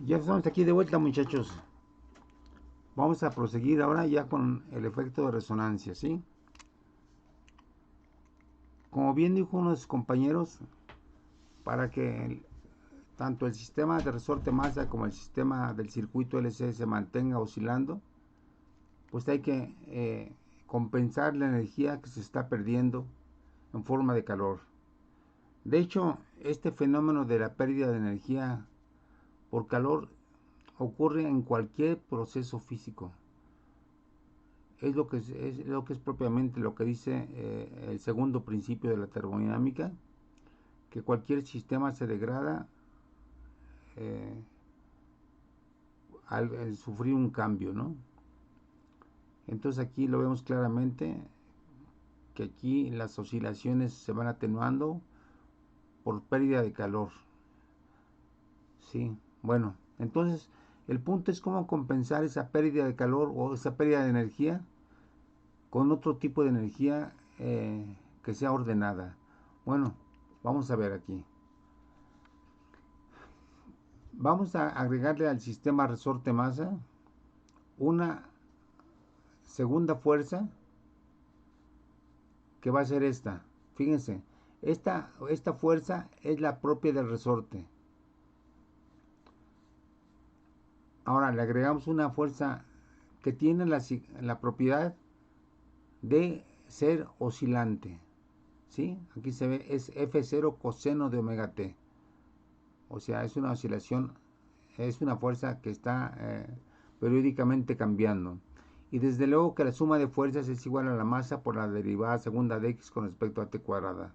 Ya estamos aquí de vuelta, muchachos. Vamos a proseguir ahora ya con el efecto de resonancia, ¿sí? Como bien dijo uno de sus compañeros, para que tanto el sistema de resorte masa como el sistema del circuito LC se mantenga oscilando, pues hay que compensar la energía que se está perdiendo en forma de calor. De hecho, este fenómeno de la pérdida de energía por calor ocurre en cualquier proceso físico. Es lo que es propiamente lo que dice el segundo principio de la termodinámica, que cualquier sistema se degrada eh, al sufrir un cambio, ¿no? Entonces aquí lo vemos claramente, que aquí las oscilaciones se van atenuando por pérdida de calor, ¿sí? Bueno, entonces el punto es cómo compensar esa pérdida de calor o esa pérdida de energía con otro tipo de energía que sea ordenada. Bueno, vamos a ver aquí. Vamos a agregarle al sistema resorte masa una segunda fuerza que va a ser esta. Fíjense, esta fuerza es la propia del resorte. Ahora le agregamos una fuerza que tiene la propiedad de ser oscilante. ¿Sí? Aquí se ve, es F0 coseno de omega t. O sea, es una oscilación, es una fuerza que está periódicamente cambiando. Y desde luego que la suma de fuerzas es igual a la masa por la derivada segunda de x con respecto a t cuadrada.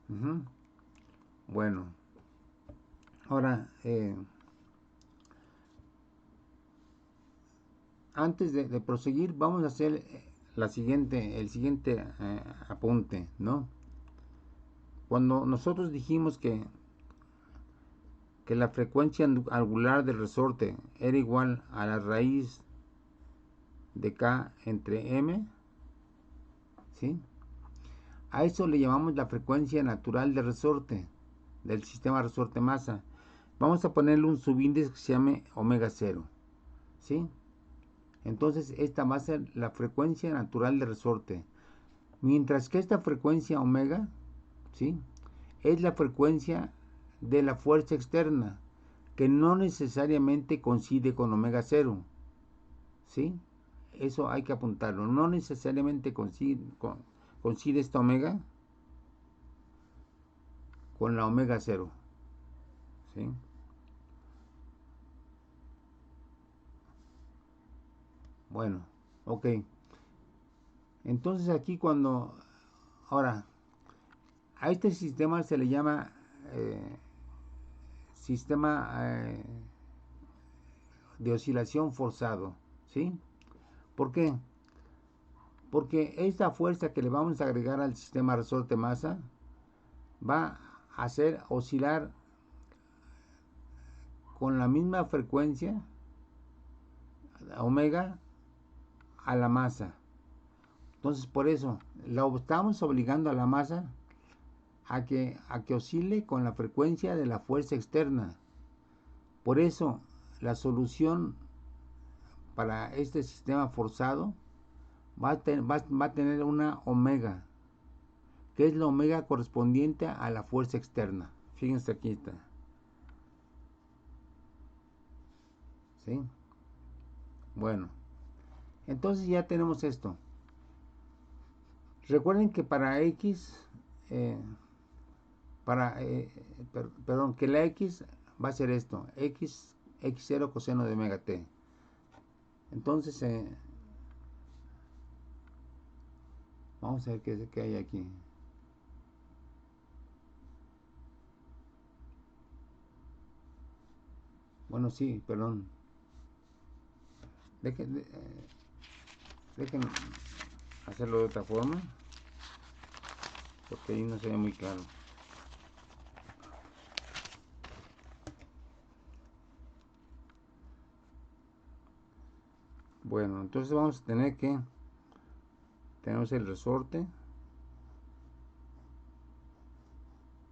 Uh-huh. Bueno, ahora, antes de proseguir, vamos a hacer el siguiente apunte, ¿no? Cuando nosotros dijimos que la frecuencia angular del resorte era igual a la raíz de k entre m, ¿sí? A eso le llamamos la frecuencia natural de resorte, del sistema resorte masa. Vamos a ponerle un subíndice que se llame omega 0, ¿sí? Entonces esta va a ser la frecuencia natural de resorte. Mientras que esta frecuencia omega, ¿sí? Es la frecuencia de la fuerza externa, que no necesariamente coincide con omega 0, ¿sí? Eso hay que apuntarlo. No necesariamente coincide esta omega con la omega 0, ¿sí? Bueno, ok. Entonces aquí ahora, a este sistema se le llama sistema de oscilación forzado, ¿sí? ¿Por qué? Porque esta fuerza que le vamos a agregar al sistema resorte masa va a hacer oscilar con la misma frecuencia omega a la masa. Entonces por eso lo estamos obligando a la masa a que oscile con la frecuencia de la fuerza externa. Por eso la solución para este sistema forzado va a tener una omega, que es la omega correspondiente a la fuerza externa. Fíjense aquí está. ¿Sí? Bueno, entonces ya tenemos esto. Recuerden que para x, eh, perdón, que la x va a ser esto, x0 coseno de omega t. Entonces, vamos a ver qué hay aquí. Bueno, sí, perdón. Dejen hacerlo de otra forma, porque ahí no se ve muy claro. Bueno, entonces vamos a tener que, tenemos el resorte,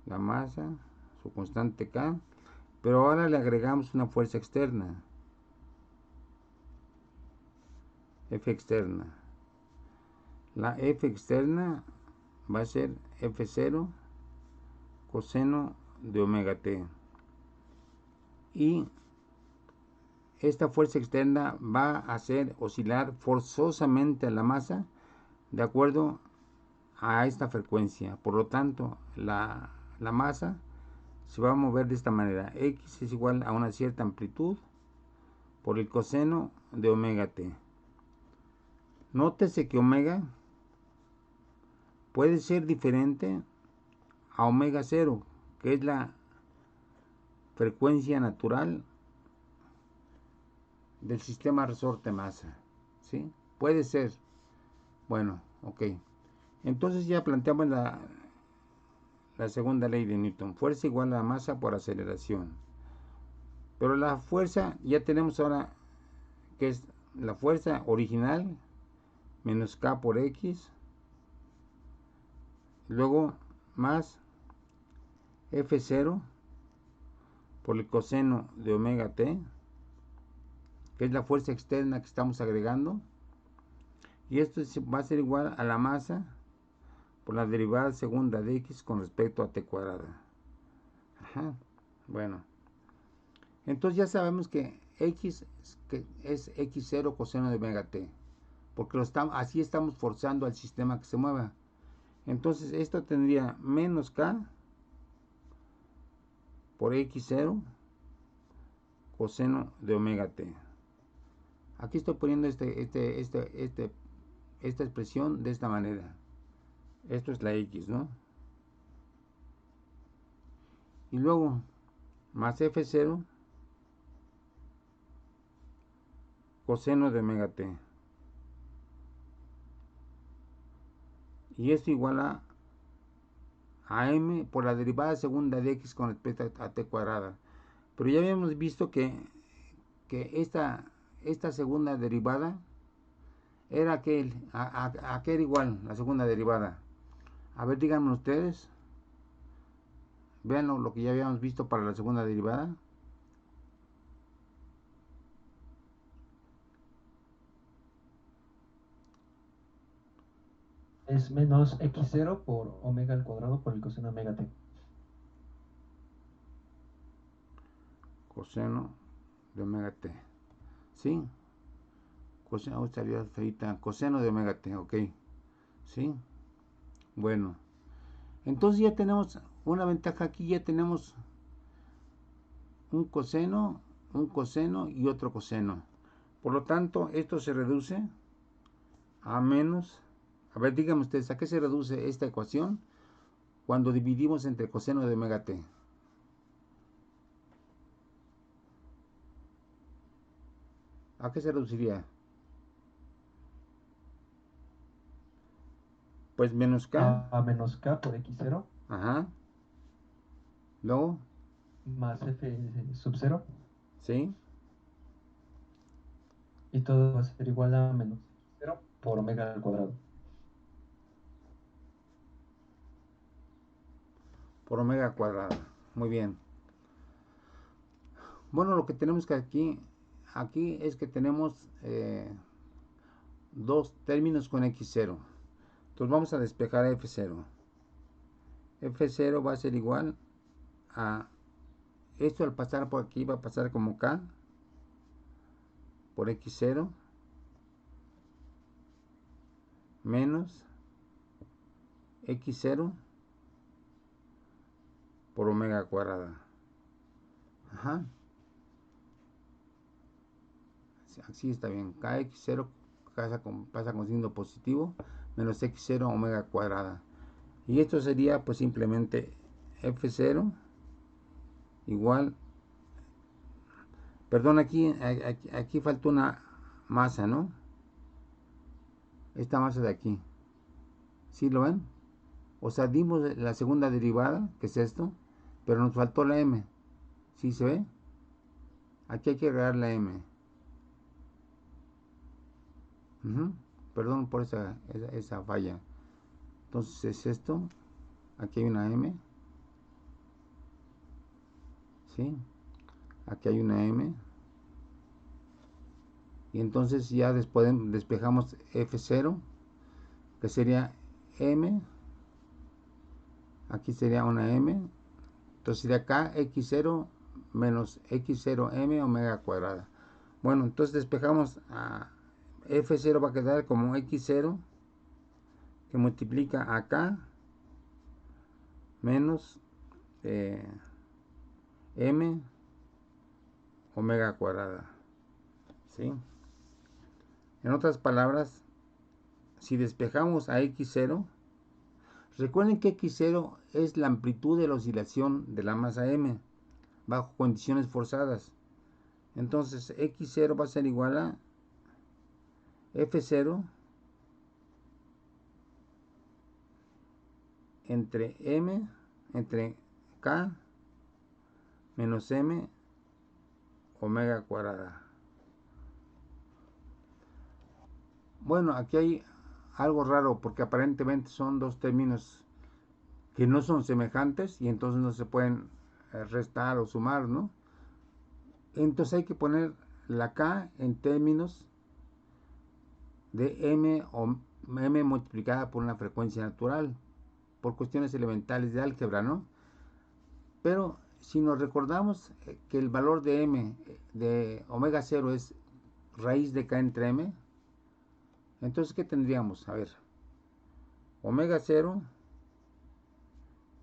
la masa, su constante K, pero ahora le agregamos una fuerza externa, F externa. La F externa va a ser F0 coseno de omega t. Y esta fuerza externa va a hacer oscilar forzosamente a la masa de acuerdo a esta frecuencia. Por lo tanto, la masa se va a mover de esta manera. X es igual a una cierta amplitud por el coseno de omega t. Nótese que omega puede ser diferente a omega 0, que es la frecuencia natural del sistema resorte-masa. ¿Sí? Puede ser. Bueno, ok. Entonces ya planteamos la segunda ley de Newton. Fuerza igual a masa por aceleración. Pero la fuerza ya tenemos ahora que es la fuerza original menos K por X. Luego más F0 por el coseno de omega t, que es la fuerza externa que estamos agregando. Y esto va a ser igual a la masa por la derivada segunda de x con respecto a t cuadrada. Ajá. Bueno, entonces ya sabemos que x es x0 coseno de omega t, porque así estamos forzando al sistema que se mueva. Entonces esto tendría menos k por x0 coseno de omega t. Aquí estoy poniendo esta expresión de esta manera. Esto es la x, ¿no? Y luego más f0 coseno de omega t. Y esto igual a m por la derivada segunda de x con respecto a t cuadrada. Pero ya habíamos visto que esta segunda derivada era a qué era igual la segunda derivada. A ver, díganme ustedes. Vean lo que ya habíamos visto para la segunda derivada. Es menos x0 por omega al cuadrado por el coseno de omega t. Coseno de omega t. ¿Sí? Coseno, estaría feita. Coseno de omega t, ok. ¿Sí? Bueno. Entonces ya tenemos una ventaja aquí. Ya tenemos un coseno y otro coseno. Por lo tanto, esto se reduce a menos. A ver, díganme ustedes, ¿a qué se reduce esta ecuación cuando dividimos entre coseno de omega t? ¿A qué se reduciría? Pues menos k. A menos k por x0 Ajá. Luego, más f sub 0. ¿sí? Y todo va a ser igual a menos x0 por omega al cuadrado. Por omega cuadrada. Muy bien. Bueno, lo que tenemos que aquí es que tenemos dos términos con x0. Entonces vamos a despejar a f0. F0 va a ser igual a, esto al pasar por aquí va a pasar como k por x0 menos x0 por omega cuadrada. Ajá. Así está bien. Kx0 pasa con signo positivo menos x0 omega cuadrada. Y esto sería pues simplemente f0 igual, perdón, aquí falta una masa, ¿no? Esta masa de aquí. ¿Sí lo ven? O sea, dimos la segunda derivada, que es esto, pero nos faltó la m. ¿Sí se ve? Aquí hay que agregar la m. Perdón por esa falla. Entonces es esto. Aquí hay una m. ¿Sí? aquí hay una m, y entonces ya después despejamos F0, que sería m, aquí sería una m, entonces sería kx0 menos x0m omega cuadrada. Bueno, entonces despejamos a F0, va a quedar como x0 que multiplica a k menos m omega cuadrada, ¿sí? En otras palabras, si despejamos a x0, recuerden que x0 es la amplitud de la oscilación de la masa m bajo condiciones forzadas. Entonces x0 va a ser igual a f0 entre m, entre k menos m omega cuadrada. Bueno, aquí hay algo raro porque aparentemente son dos términos que no son semejantes y entonces no se pueden restar o sumar, ¿no? Entonces hay que poner la k en términos de m o m multiplicada por una frecuencia natural, por cuestiones elementales de álgebra, ¿no? Pero si nos recordamos que el valor de m de omega 0 es raíz de k entre m, entonces ¿qué tendríamos? A ver, omega 0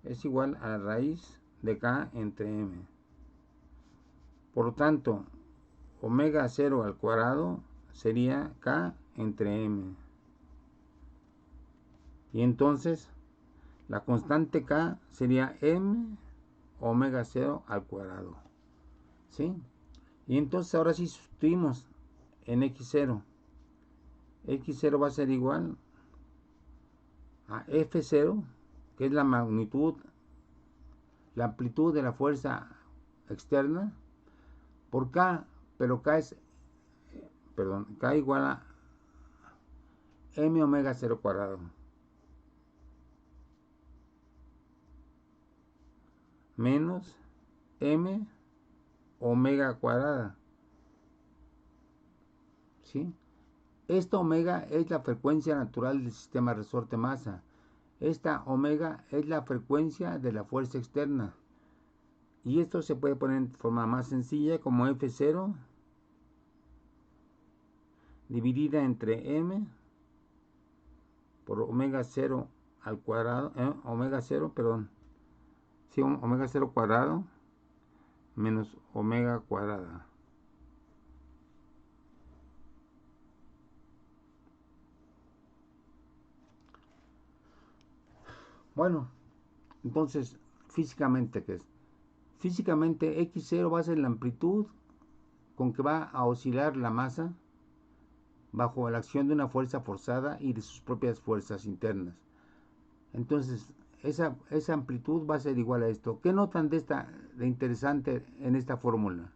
es igual a la raíz de k entre m. Por lo tanto, omega 0 al cuadrado sería k entre m. Y entonces la constante k sería m omega 0 al cuadrado. ¿Sí? Y entonces ahora sí sustituimos en x0. x0 va a ser igual a f0, que es la magnitud, la amplitud de la fuerza externa, por k, pero k es, k igual a m omega 0 cuadrado menos m omega cuadrada, ¿sí? Esta omega es la frecuencia natural del sistema resorte-masa. Esta omega es la frecuencia de la fuerza externa. Y esto se puede poner en forma más sencilla como F0 dividida entre m por omega 0 al cuadrado, omega 0, perdón, sí, omega 0 cuadrado menos omega cuadrada. Bueno, entonces, físicamente, ¿qué es? Físicamente, x0 va a ser la amplitud con que va a oscilar la masa bajo la acción de una fuerza forzada y de sus propias fuerzas internas. Entonces, esa amplitud va a ser igual a esto. ¿Qué notan de interesante en esta fórmula?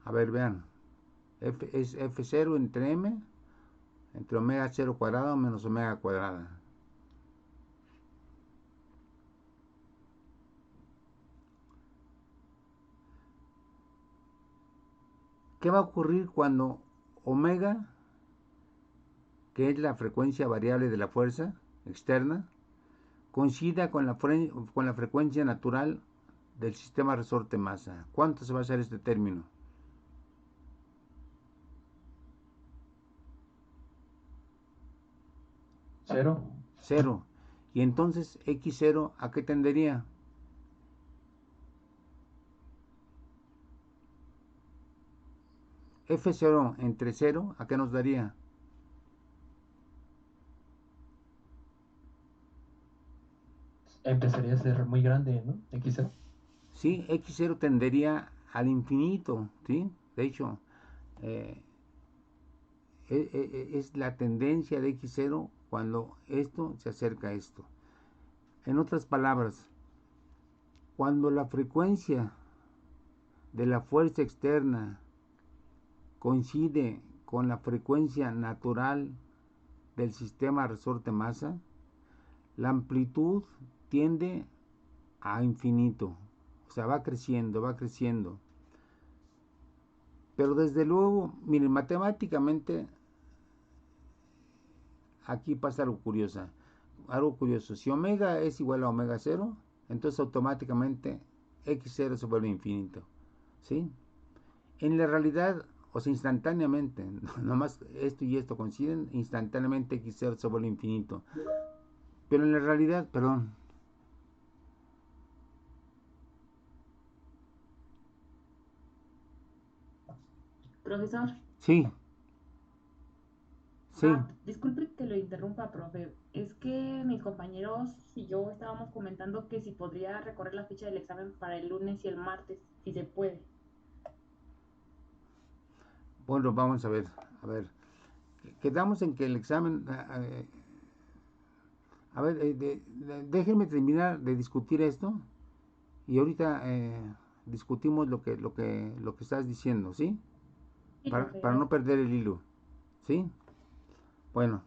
A ver, vean. Es F0 entre m, entre omega 0 cuadrado menos omega cuadrada. ¿Qué va a ocurrir cuando omega, que es la frecuencia variable de la fuerza externa, coincida con la frecuencia natural del sistema resorte-masa? ¿Cuánto se va a hacer este término? Cero. Cero. Y entonces x0, ¿a qué tendería? F0 entre 0, ¿a qué nos daría? Empezaría a ser muy grande, ¿no? X0. Sí, x0 tendería al infinito, ¿sí? De hecho, eh, es la tendencia de x0 cuando esto se acerca a esto. En otras palabras, cuando la frecuencia de la fuerza externa coincide con la frecuencia natural del sistema resorte-masa, la amplitud tiende a infinito, o sea, va creciendo, va creciendo. Pero desde luego, miren, matemáticamente aquí pasa algo curioso. Algo curioso, si omega es igual a omega cero, entonces automáticamente x0 se vuelve infinito, ¿sí? En la realidad, o sea, instantáneamente, nomás esto y esto coinciden, instantáneamente x0 se vuelve infinito. Pero en la realidad, perdón, Profesor, sí, sí, disculpe que lo interrumpa, profe. Es que mis compañeros y yo estábamos comentando que si podría recorrer la fecha del examen para el lunes y el martes, si se puede. bueno, vamos a ver, quedamos en que el examen, a ver, déjenme terminar de discutir esto y ahorita discutimos lo que estás diciendo, ¿sí? Sí, profe, Para no gracias. perder el hilo, ¿sí? Bueno,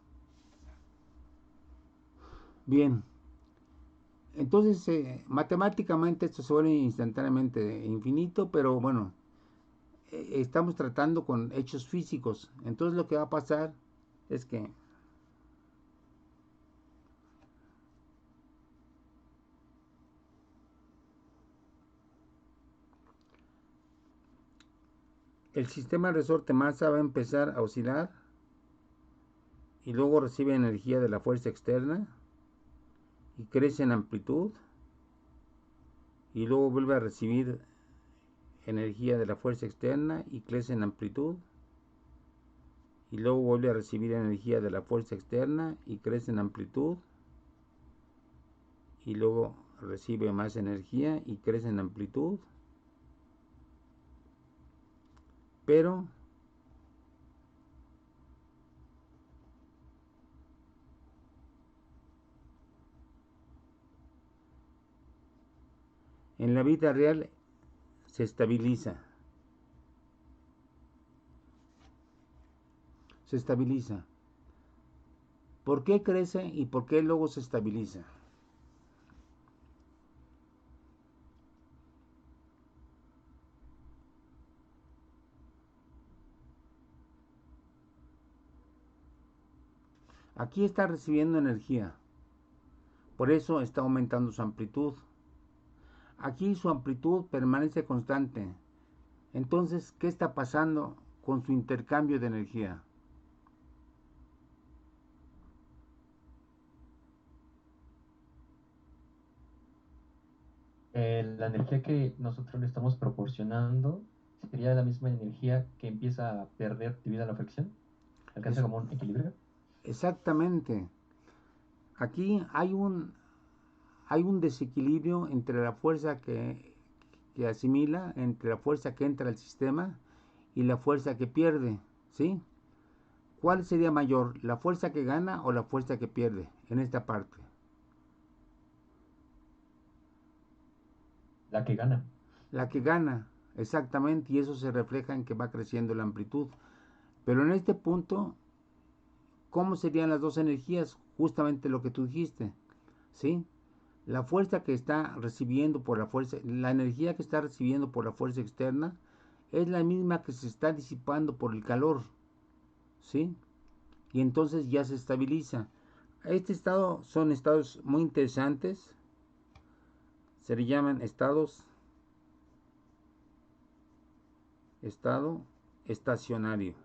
bien. Entonces, matemáticamente esto se vuelve instantáneamente infinito, pero bueno, estamos tratando con hechos físicos. Entonces lo que va a pasar es que el sistema resorte masa va a empezar a oscilar y luego recibe energía de la fuerza externa y crece en amplitud y luego vuelve a recibir energía de la fuerza externa y crece en amplitud y luego vuelve a recibir energía de la fuerza externa y crece en amplitud y luego recibe más energía y crece en amplitud, pero en la vida real se estabiliza, se estabiliza. ¿Por qué crece y por qué luego se estabiliza? Aquí está recibiendo energía, por eso está aumentando su amplitud. Aquí su amplitud permanece constante. Entonces, ¿qué está pasando con su intercambio de energía? La energía que nosotros le estamos proporcionando sería la misma energía que empieza a perder debido a la fricción. Alcanza Es como un equilibrio. exactamente. Aquí hay un desequilibrio entre la fuerza que asimila, entre la fuerza que entra al sistema y la fuerza que pierde, ¿sí? ¿Cuál sería mayor, la fuerza que gana o la fuerza que pierde en esta parte? La que gana. La que gana, exactamente, y eso se refleja en que va creciendo la amplitud. Pero en este punto, ¿cómo serían las dos energías? Justamente lo que tú dijiste, ¿sí? La fuerza que está recibiendo por la fuerza, la energía que está recibiendo por la fuerza externa es la misma que se está disipando por el calor, ¿sí? Y entonces ya se estabiliza. Este estado son estados muy interesantes, se le llaman estado estacionario.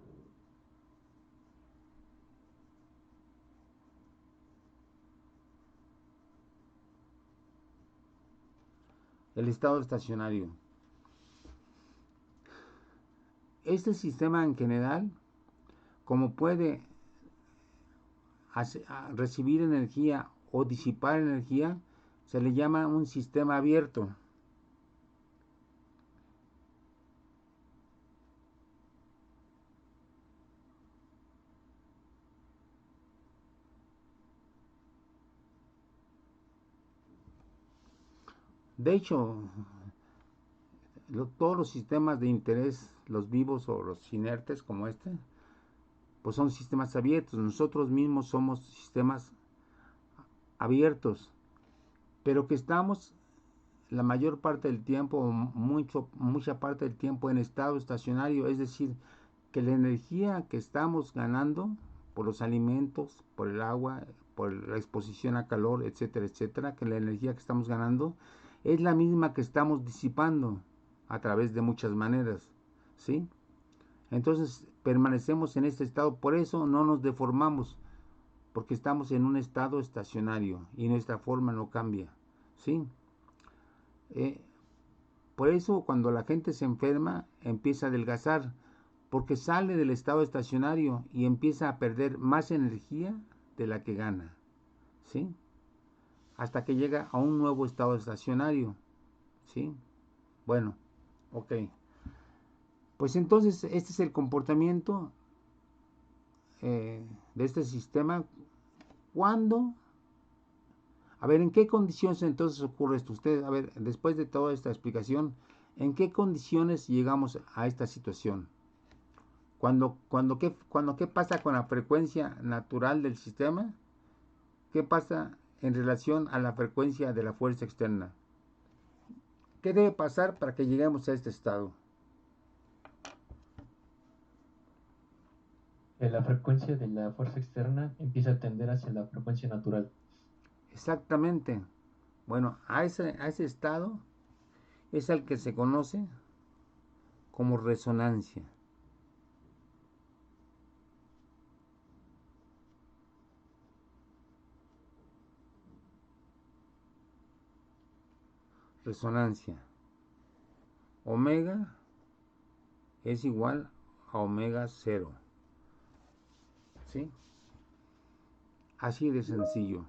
El estado estacionario. Este sistema en general, como puede recibir energía o disipar energía, se le llama un sistema abierto. De hecho, todos los sistemas de interés, los vivos o los inertes como este, pues son sistemas abiertos. Nosotros mismos somos sistemas abiertos, pero que estamos la mayor parte del tiempo, mucha parte del tiempo en estado estacionario, es decir, que la energía que estamos ganando por los alimentos, por el agua, por la exposición a calor, etcétera, etcétera, que la energía que estamos ganando es la misma que estamos disipando a través de muchas maneras, ¿sí? Entonces permanecemos en este estado, por eso no nos deformamos, porque estamos en un estado estacionario y nuestra forma no cambia, ¿sí? Eh, por eso cuando la gente se enferma empieza a adelgazar, porque sale del estado estacionario y empieza a perder más energía de la que gana, ¿sí? Hasta que llega a un nuevo estado estacionario, ¿sí? Bueno, ok. Pues entonces este es el comportamiento de este sistema. ¿Cuándo? A ver, ¿en qué condiciones entonces ocurre esto? Usted, a ver, después de toda esta explicación, ¿en qué condiciones llegamos a esta situación? ¿Qué pasa con la frecuencia natural del sistema? ¿Qué pasa en relación a la frecuencia de la fuerza externa? ¿Qué debe pasar para que lleguemos a este estado? Que la frecuencia de la fuerza externa empieza a tender hacia la frecuencia natural. Exactamente. Bueno, a ese estado es al que se conoce como resonancia. Resonancia. Omega es igual a omega 0. ¿Sí? Así de sencillo.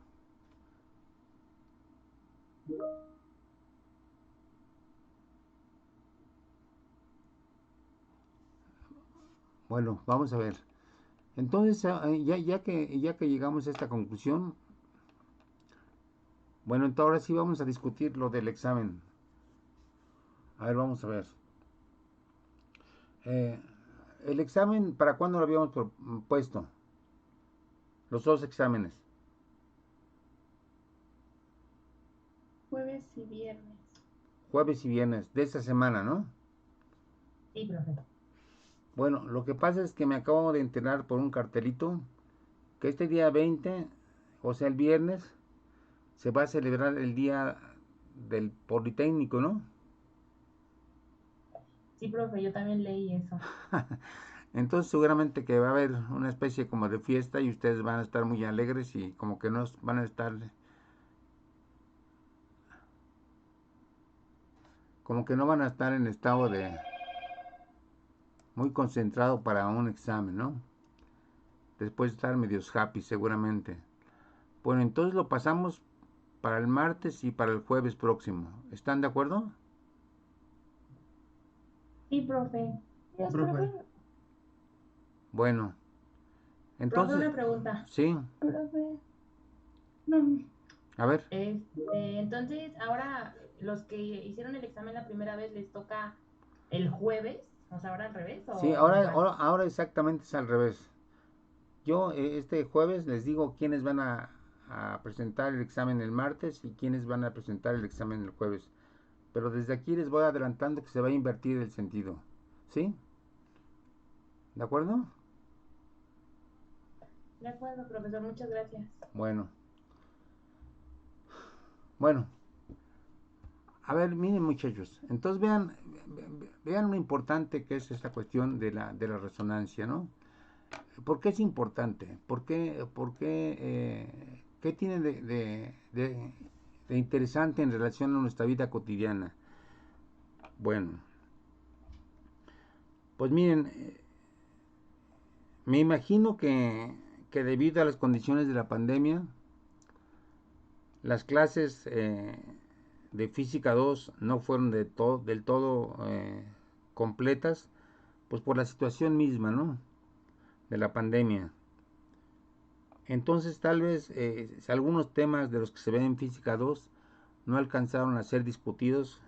Bueno, vamos a ver. Entonces, ya que llegamos a esta conclusión, bueno, entonces ahora sí vamos a discutir lo del examen. A ver, vamos a ver. Eh, el examen, ¿para cuándo lo habíamos puesto? Los dos exámenes. Jueves y viernes. Jueves y viernes de esta semana, ¿no? Sí, profe. Bueno, lo que pasa es que me acabo de enterar por un cartelito que este día 20, o sea, el viernes, se va a celebrar el día del Politécnico, ¿no? Sí, profe, yo también leí eso. Entonces seguramente que va a haber una especie como de fiesta y ustedes van a estar muy alegres y como que no van a estar, como que no van a estar en estado de muy concentrado para un examen, ¿no? Después de estar medios happy seguramente. Bueno, entonces lo pasamos para el martes y para el jueves próximo. ¿Están de acuerdo? Sí, profe. Dios, Profe, profe. Bueno, Profe, entonces, una pregunta. sí, Profe. No. a ver. Entonces, ahora los que hicieron el examen la primera vez les toca el jueves, o sea, ahora al revés, Sí, o ahora, igual. ahora, ahora exactamente es al revés. Yo este jueves les digo quiénes van a presentar el examen el martes y quiénes van a presentar el examen el jueves. Pero desde aquí les voy adelantando que se va a invertir el sentido. ¿Sí? ¿De acuerdo? De acuerdo, profesor, muchas gracias. Bueno. Bueno. A ver, miren muchachos. Entonces vean lo importante que es esta cuestión de la resonancia, ¿no? ¿Por qué es importante? ¿Qué tiene de interesante en relación a nuestra vida cotidiana? Bueno, pues miren, me imagino que debido a las condiciones de la pandemia, las clases de Física 2 no fueron del todo completas, pues por la situación misma, ¿no? De la pandemia. Entonces tal vez algunos temas de los que se ven en Física 2 no alcanzaron a ser discutidos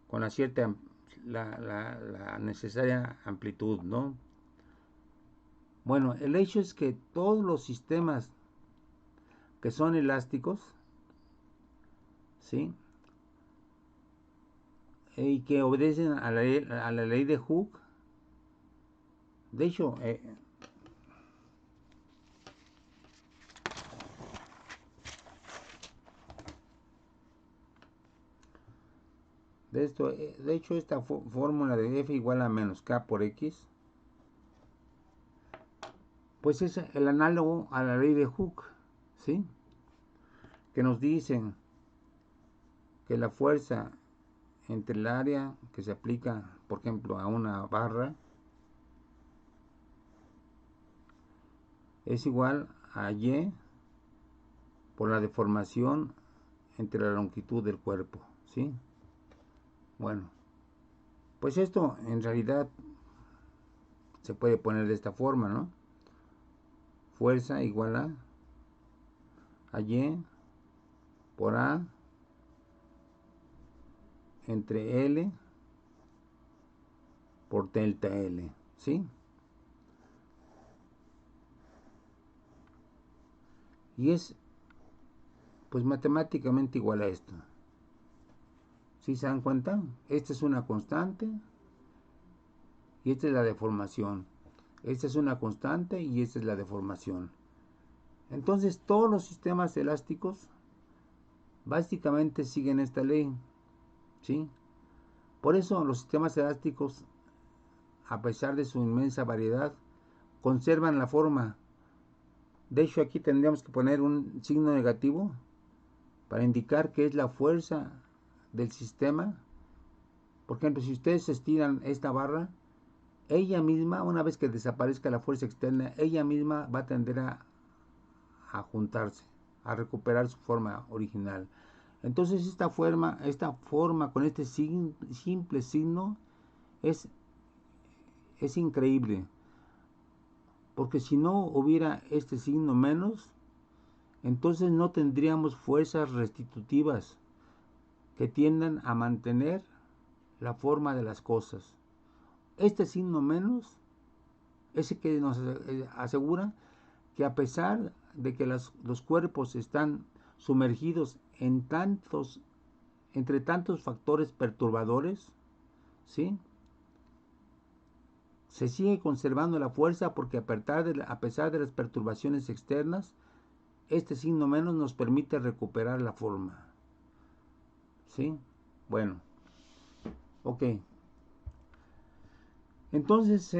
con la necesaria amplitud, ¿no? Bueno, el hecho es que todos los sistemas que son elásticos, ¿sí? Y que obedecen a la ley de Hooke. De hecho, de hecho esta fórmula de F igual a menos K por X, pues es el análogo a la ley de Hooke, ¿sí? Que nos dicen que la fuerza entre el área que se aplica, por ejemplo, a una barra es igual a Y por la deformación entre la longitud del cuerpo, ¿sí? Bueno, pues esto en realidad se puede poner de esta forma, ¿no? Fuerza igual a Y por A entre L por delta L, ¿sí? Y es, pues, matemáticamente igual a esto. ¿Sí se dan cuenta? Esta es una constante y esta es la deformación. Esta es una constante y esta es la deformación. Entonces, todos los sistemas elásticos básicamente siguen esta ley, ¿sí? Por eso los sistemas elásticos, a pesar de su inmensa variedad, conservan la forma. De hecho, aquí tendríamos que poner un signo negativo para indicar que es la fuerza del sistema. Por ejemplo, si ustedes estiran esta barra, ella misma, una vez que desaparezca la fuerza externa, ella misma va a tender a juntarse, a recuperar su forma original. Entonces esta forma con este simple signo es increíble, porque si no hubiera este signo menos, entonces no tendríamos fuerzas restitutivas que tiendan a mantener la forma de las cosas. Este signo menos es el que nos asegura que a pesar de que los cuerpos están sumergidos entre tantos factores perturbadores, ¿sí? Se sigue conservando la fuerza porque a pesar de las perturbaciones externas, este signo menos nos permite recuperar la forma. ¿Sí? Bueno, ok. Entonces,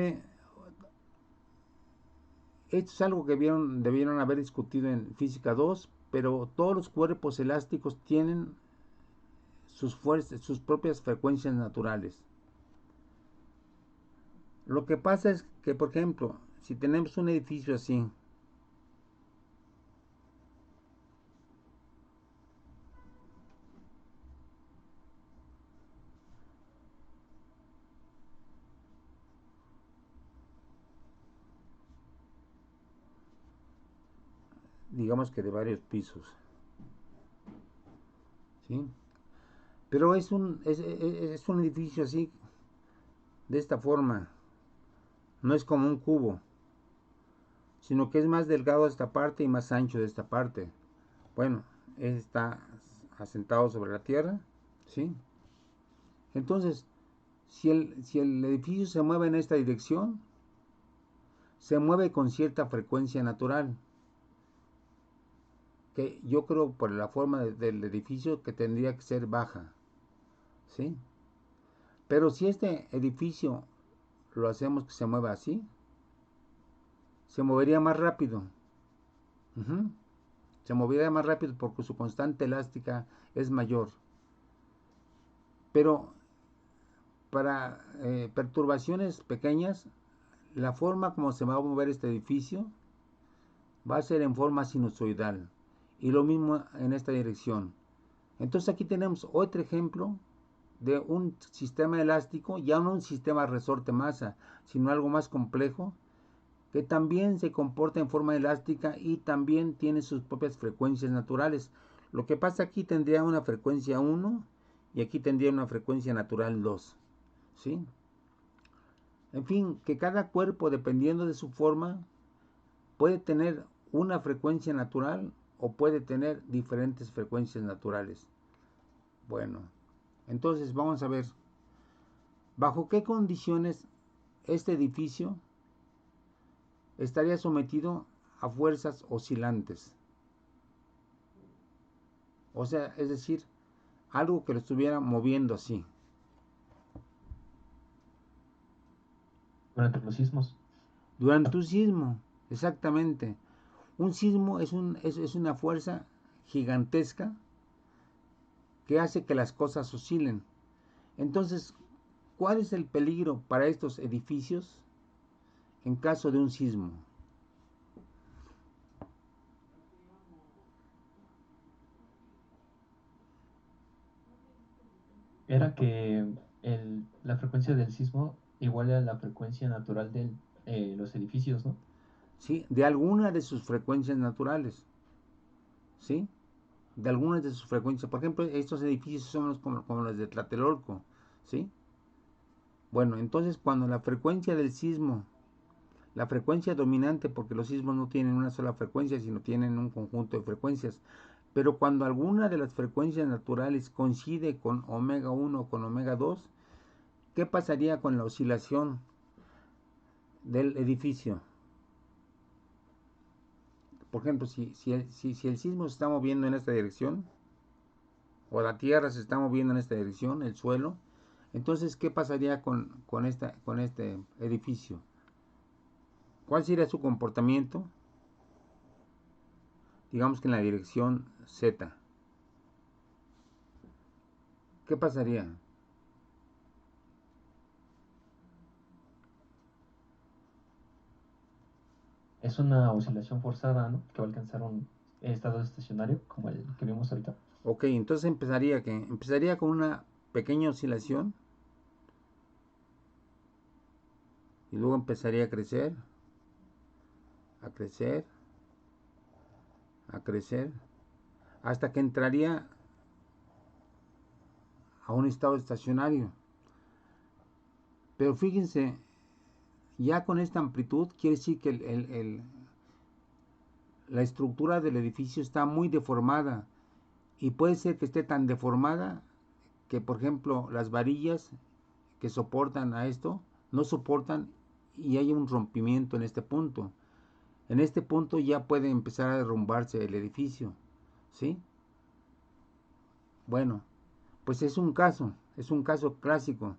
esto es algo que debieron haber discutido en Física 2, pero todos los cuerpos elásticos tienen sus propias frecuencias naturales. Lo que pasa es que, por ejemplo, si tenemos un edificio así, digamos que de varios pisos, ¿sí? Pero es un edificio así, de esta forma, no es como un cubo, sino que es más delgado de esta parte y más ancho de esta parte. Bueno, está asentado sobre la tierra, ¿sí? Entonces, si el edificio se mueve en esta dirección, se mueve con cierta frecuencia natural, que yo creo por la forma del edificio que tendría que ser baja, ¿sí? Pero si este edificio lo hacemos que se mueva así, se movería más rápido. Uh-huh. Se movería más rápido porque su constante elástica es mayor. Pero para perturbaciones pequeñas, la forma como se va a mover este edificio va a ser en forma sinusoidal. Y lo mismo en esta dirección. Entonces aquí tenemos otro ejemplo de un sistema elástico, ya no un sistema resorte-masa, sino algo más complejo, que también se comporta en forma elástica y también tiene sus propias frecuencias naturales. Lo que pasa aquí tendría una frecuencia 1 y aquí tendría una frecuencia natural 2. ¿Sí? En fin, que cada cuerpo, dependiendo de su forma, puede tener una frecuencia natural o puede tener diferentes frecuencias naturales. Bueno, entonces vamos a ver, ¿bajo qué condiciones este edificio estaría sometido a fuerzas oscilantes? O sea, es decir, algo que lo estuviera moviendo así. Durante los sismos. Durante un sismo, exactamente. Un sismo es una fuerza gigantesca que hace que las cosas oscilen. Entonces, ¿cuál es el peligro para estos edificios en caso de un sismo? Era que la frecuencia del sismo igual a la frecuencia natural de los edificios, ¿no? ¿Sí? De alguna de sus frecuencias naturales. ¿Sí? De algunas de sus frecuencias. Por ejemplo, estos edificios son como los de Tlatelolco. ¿Sí? Bueno, entonces cuando la frecuencia del sismo, la frecuencia dominante, porque los sismos no tienen una sola frecuencia, sino tienen un conjunto de frecuencias, pero cuando alguna de las frecuencias naturales coincide con omega 1 o con omega 2, ¿qué pasaría con la oscilación del edificio? Por ejemplo, si el sismo se está moviendo en esta dirección, o la tierra se está moviendo en esta dirección, el suelo, entonces, ¿qué pasaría con este edificio? ¿Cuál sería su comportamiento? Digamos que en la dirección Z. ¿Qué pasaría? Es una oscilación forzada, ¿no? Que va a alcanzar un estado estacionario como el que vimos ahorita. Ok, entonces empezaría con una pequeña oscilación y luego empezaría a crecer, a crecer, a crecer, hasta que entraría a un estado estacionario. Pero fíjense, ya con esta amplitud quiere decir que la estructura del edificio está muy deformada y puede ser que esté tan deformada que, por ejemplo, las varillas que soportan a esto no soportan y hay un rompimiento en este punto. En este punto ya puede empezar a derrumbarse el edificio, ¿sí? Bueno, pues es un caso clásico.